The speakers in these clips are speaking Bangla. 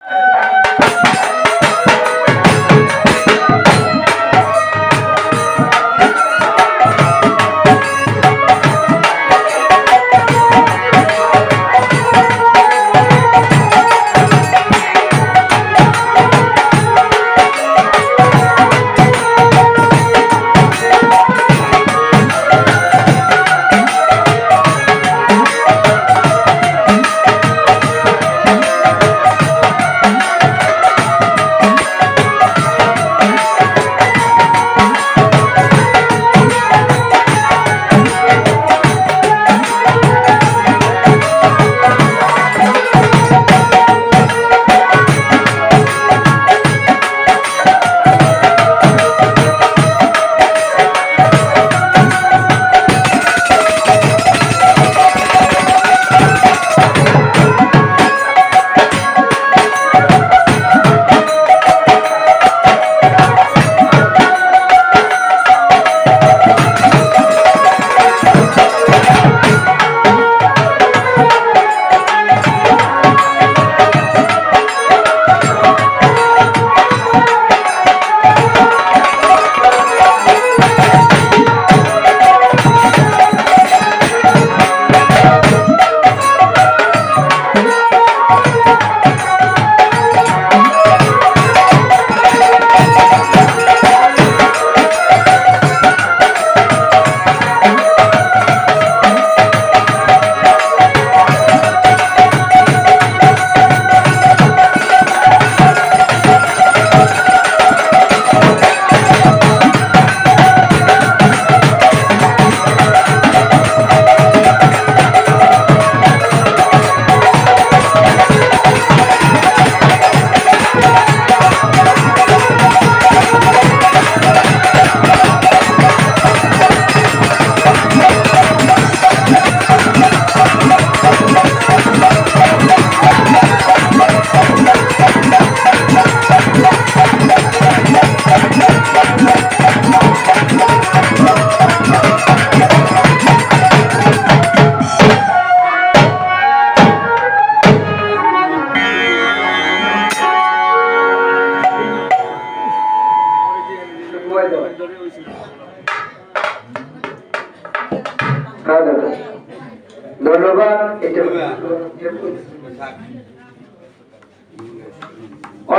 ধন্যবাদ।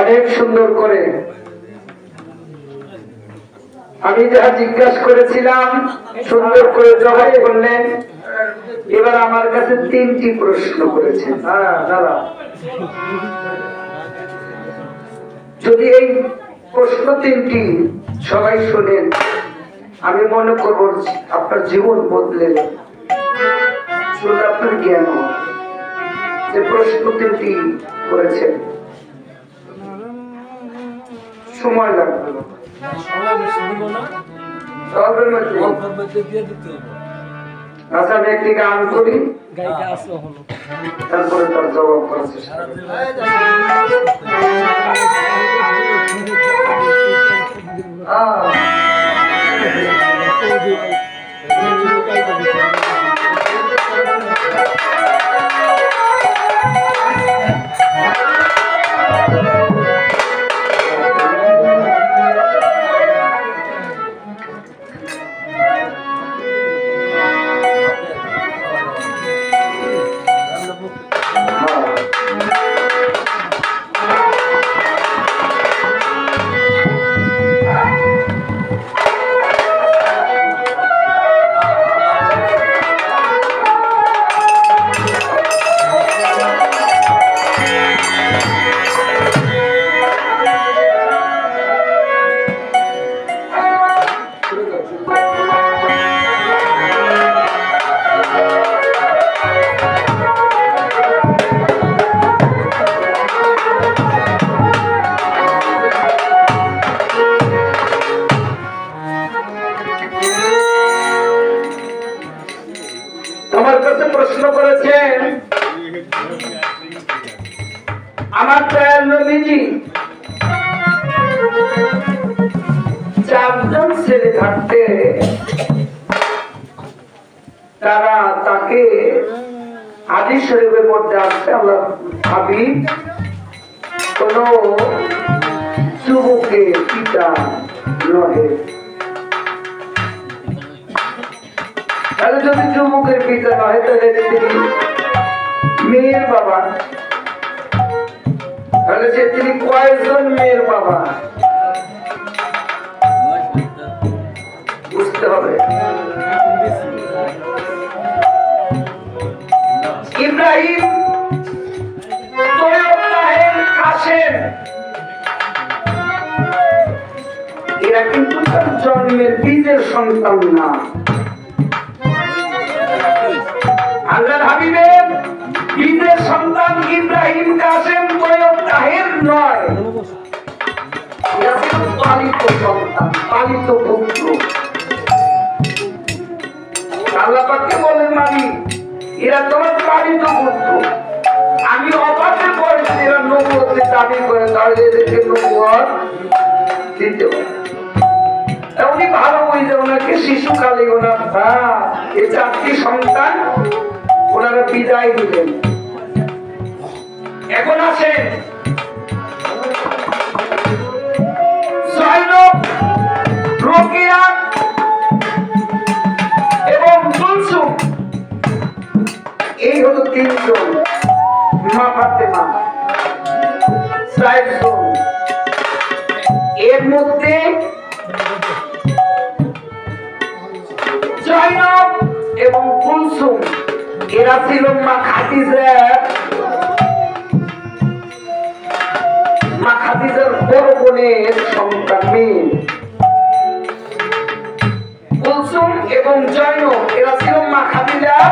অনেক সুন্দর করে আমি যা জিজ্ঞাসা করেছিলাম সুন্দর করে জবাব করলেন। এবার আমার কাছে 3টি প্রশ্ন করেছেন। দাদা, যদি এই প্রশ্ন 3টি সবাই শোনেন, আমি মনে করব আপনার জীবন বদলে আপনার জ্ঞান যে প্রশ্ন 3টি করেছেন। সময় লাগবে না, আচ্ছা আমি একটি গান করি, তারপরে তার জবাব করার চেষ্টা প্রশ্ন করেছেন। আমার দয়াল নবীজি 4জন ছেলে থাকতে তারা তাকে হাদিস শরীফের মধ্যে আসছে আল্লাহ হাবিব ও হলো যুবকের পিতা নহে। তাহলে যদি যুবকের পিতা নহে তাহলে তিনি মেয়ের বাবা, তাহলে যে তিনি কয়েকজন মেয়ের বাবা বুঝতে হবে। ইব্রাহিম, কাসেম, এরা কিন্তু তার জন্মের বীজের সন্তান না। আল্লাহর হাবিবের বীজের সন্তান ইব্রাহিম, কাসেম, তৈয়ব, তাহের নয়। এরা ছিল পালিত সন্তান, পালিত পুত্র। আল্লাহ পাককে বলেন মালিক, এরা তোমার পালিত পুত্র। আমি অবাকে করেছি এরা নবুয়তের দাবি করে, তাহলে এদেরকে নবুয়ত দিতে হবে। উনি ভালো বুঝে ওনাকে শিশুকালে ওনার এই 4টি সন্তান ওনারা বিদায় দিলেন। এখন আসেন জয়নব, রোকেয়া এবং কুলসুম, এই হলো 3 জন। মা ফাতেমা 4 জন। এর মধ্যে জয়নব এবং কুলসুম এরা ছিল মা খাদিজার বড় বোনের সন্তান মেয়ে। কুলসুম এবং জয়নব এরা ছিল মা খাদিজার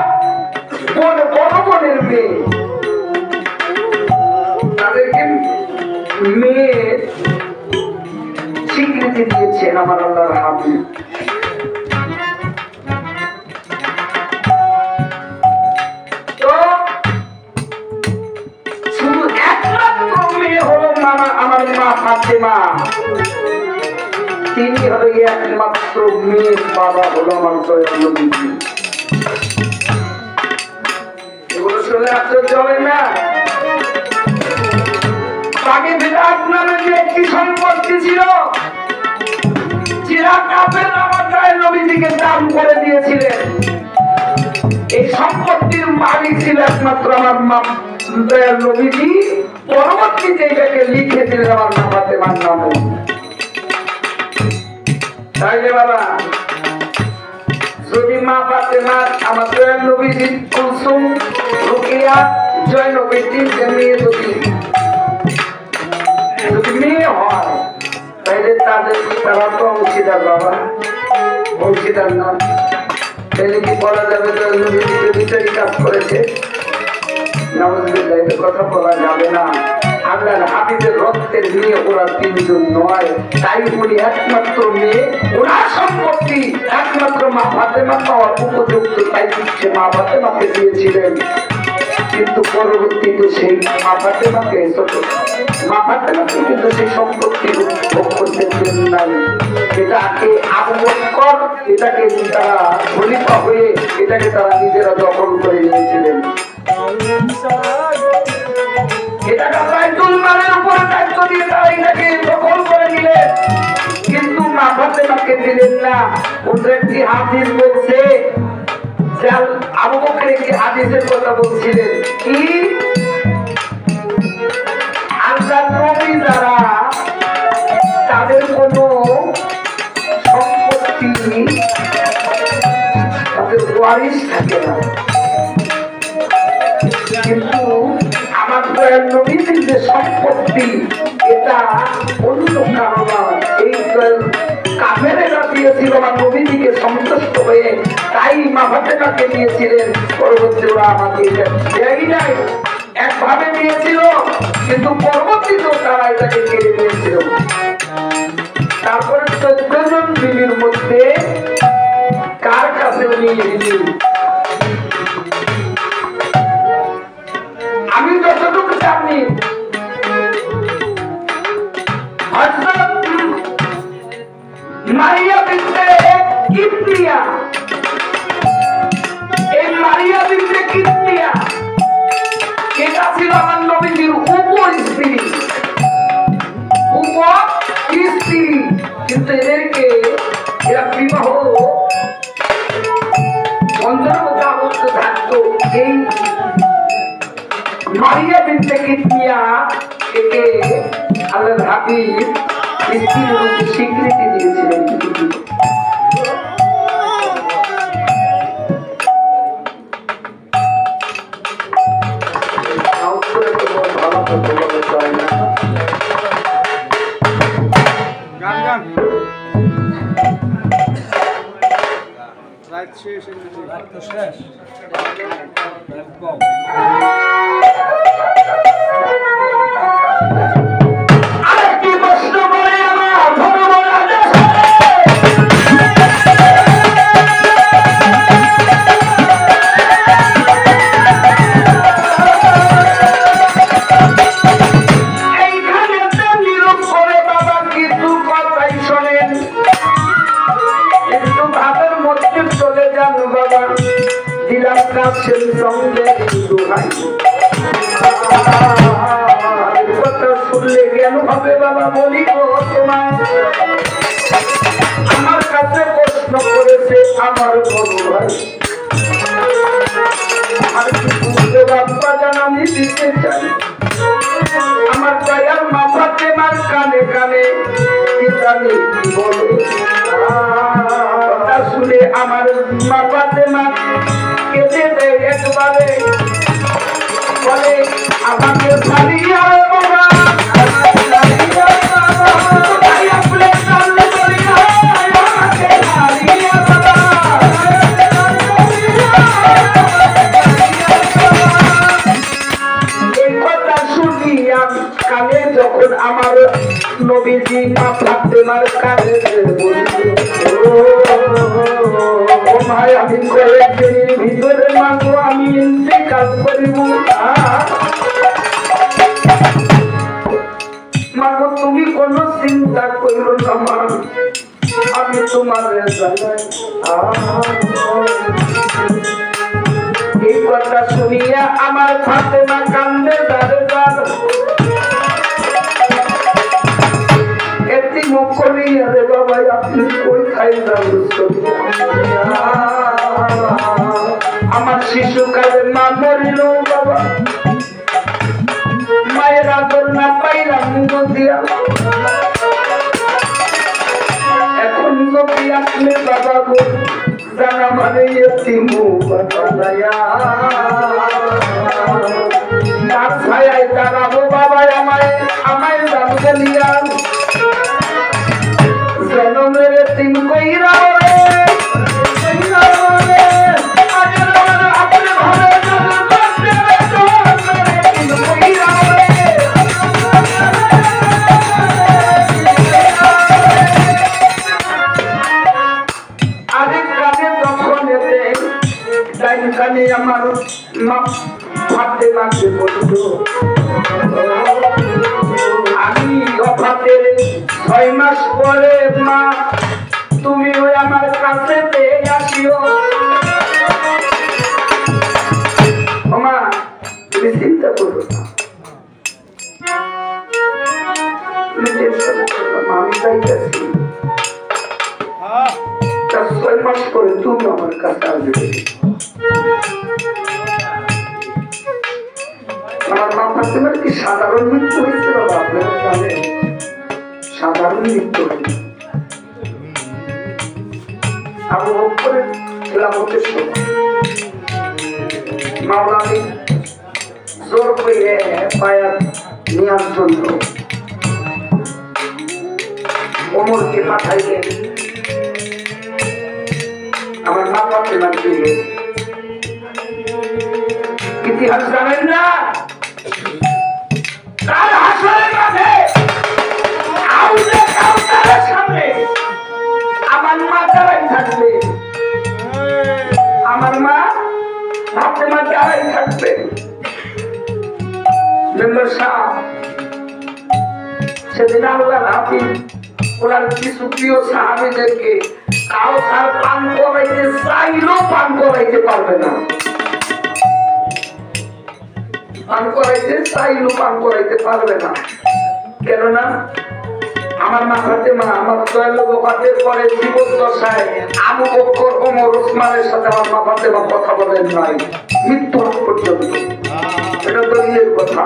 বড় বোনের মেয়ে। তাদেরকে মেয়ের স্বীকৃতি দিয়েছেন আমার আল্লাহর হাবিব। আমার মা ফাতেমা, তিনি হলো একমাত্র মেয়ের বাবা, হলো আমার দয়াল নবী। এগুলো শুনে আশ্চর্য হয় না? আগে বিরাট নামে যে একটি সম্পত্তি ছিল, যারা কাফের আমার দয়াল নবীজিকে দান করে দিয়েছিলেন, এই সম্পত্তির মালিক ছিল একমাত্র আমার মা দয়াল নবীজি। পরবর্তীতে এটাকে লিখে দিলেন আমার মা ফাতেমার নামে। তাইলে বাবা, যদি মা ফাতেমা আমার দয়াল নবীজি, কুলসুম, রোকেয়া, জয়নবের 3 মেয়ে যদি মেয়ে হয়, তাইলে তারা তো অংশীদার বাবা, অংশীদার না। তাইলে কি বলা যাবে দয়াল নবীজি বিচারী কাজ করেছে? কথা বলা যাবে না। আল্লাহর হাবিবের রক্তের মেয়ে ওরা 3 জন নয়, তাই উনি একমাত্র মেয়ে। ওনার সম্পত্তি একমাত্র মা ফাতেমা পাওয়ার উপযুক্ত, তাই দিচ্ছে মা ফাতেমাকে দিয়েছিলেন। কিন্তু পরবর্তীতে সেই মা ফাতেমাকে কিন্তু সেই সম্পত্তি ভোগ করতে দেন নাই। এটাকে আবু বকর, এটাকে তারা খলিফা হয়ে এটাকে তারা নিজেরা দখল করে নিয়েছিলেন। এটাকে বাইতুল মালের উপরে দায়িত্ব দিয়ে তারা এটাকে দখল করে নিলেন, কিন্তু মা ফাতেমাকে দিলেন না। ওদের একটি হাদিস বলছে, আবু বকর একটি হাদিসের কথা বলছিলেন কি, আল্লাহর নবী যারা তাদের কোনো সম্পত্তি তাদের ওয়ারিশ থাকে না, কিন্তু আমার দয়াল নবীজির যে সম্পত্তি এটা অন্য কারণ। এই কাফেরেরা দিয়েছিল আমার নবীজিকে সন্তুষ্ট হয়ে, তাই মা ফাতেমাকে দিয়েছিলেন। পরবর্তী ওরা আমাকে দেয় নাই, একভাবে দিয়েছিল, কিন্তু পরবর্তীতেও তারা এটাকে কেড়ে নিয়েছিল। তারপরে 14 জন বিবির মধ্যে কার কাছে নিয়ে দিলেন? আমি যতটুকু জানি মারিয়া বিনতে কিবতিয়া, এই মারিয়া বিনতে কিবতিয়া এটা ছিল আমার নবীজির উপস্ত্রী। একে আল্লাহর হাবিব স্ত্রীর রূপে স্বীকৃতি দিয়েছিলেন। শুনলে জ্ঞান হবে বাবা। বলি তোমার আমার কাছে প্রশ্ন করেছে আমার বড় ভাই, আর কিছু বাপ্পা জানানি দিতে চাই। আমার দয়ার মাথাতে মার কানে কানে জানি কি বলে। শুনে আমার মাথাতে মার কেঁদে দেয় একবারে, বলে আমাকে ছাড়িয়া বাবা কানে যখন আমার নবীজি মা ফাতেমার কানে ভাই আমি কয়েকদিনের ভিতরে মাগো আমি ইন্তেকাল করিব। মাগো তুমি কোনো চিন্তা করো না মা, আমি তোমার জানাই। এই কথা শুনিয়া আমার ফাতেমা কান্দে দাঁড়ে দাঁড় এটি মুখ করিয়া রে বাবা আপনি কোথায় যাবেন? আমার শিশুকালে মা মরিল বাবা, মায়ের আদর না পাইলাম দিয়া, এখন যদি আপনি বাবা গো জানা মানে এতিমু বানায়া তার ছায়ায় দাঁড়াবো বাবা আমায় আমায় জানতে নিয়া জনমের তিন কইরা আমার মা ফাতেমাকে বলল আমি অফাতের 6 মাস পরে মা তুমি ওই আমার কাছে পেয়ে আসিও। মা তুমি চিন্তা করো না, তুমি টেনশন করো না, আমি যাইতেছি। তার 6 মাস পরে তুমি আমার কাছে আসবে। আমার মা ফাতেমার কি সাধারণ মৃত্যু হয়েছে বাবা? আপনারা জানেন সাধারণ মৃত্যু হয়েছে। আবু বকরের খেলাফতের সময় মাওলানা জোর করে বায়াত নেওয়ার জন্য ওমরকে পাঠাইলেন। আমার মা ফাতেমার দিলে ইতিহাস জানেন না? কাল হাসরের মাঠে আউলে কাউসারের সামনে আমার মা দাঁড়াই থাকবে, আমার মা ফাতেমা দাঁড়াই থাকবে। মেম্বার সাহেব সেদিন আল্লাহ হাফিজ ওনার কিছু প্রিয় সাহাবীদেরকে কাউসার পান করাইতে চাইলেও পান করাইতে পারবে না, পান করাইতে চাইলেও পান করাইতে পারবে না। কেননা আমার মা ফাতেমা আমার দয়ালু ওফাতের পরে জীবদ্দশায় আবু বকর ওমর ওসমানের সাথে আমার মা ফাতেমা কথা বলেন নাই মৃত্যু পর্যন্ত। এটা তো ইয়ের কথা।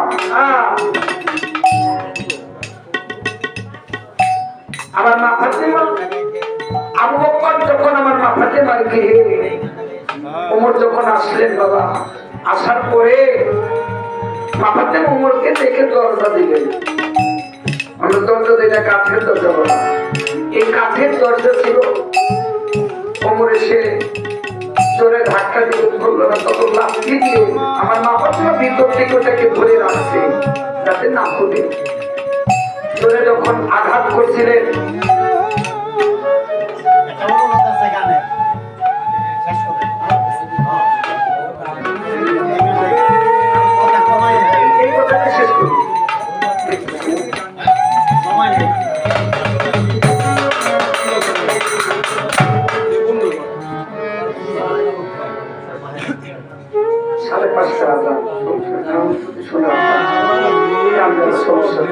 ফাতেমা আবু বকর যখন আমার মা ফাতেমার গৃহে ওমর যখন আসলেন বাবা, আসার পরে মা ফাতেমা ওমরকে দেখে দরজা দিলেন। আমরা দরজা দিই না, কাঠের দরজা বাবা। এই কাঠের দরজা ছিল। ওমর এসে জোরে ধাক্কা দিয়ে ধরলো না, তখন লাফিয়ে দিয়ে আমার মা ফাতেমা ভিতর থেকে ওটাকে ধরে রাখছে যাতে না খুলে। জোরে যখন আঘাত করছিলেন, এই কথাটা শেষ করি। সাড়ে পাঁচটা আজান শোনা সমস্যা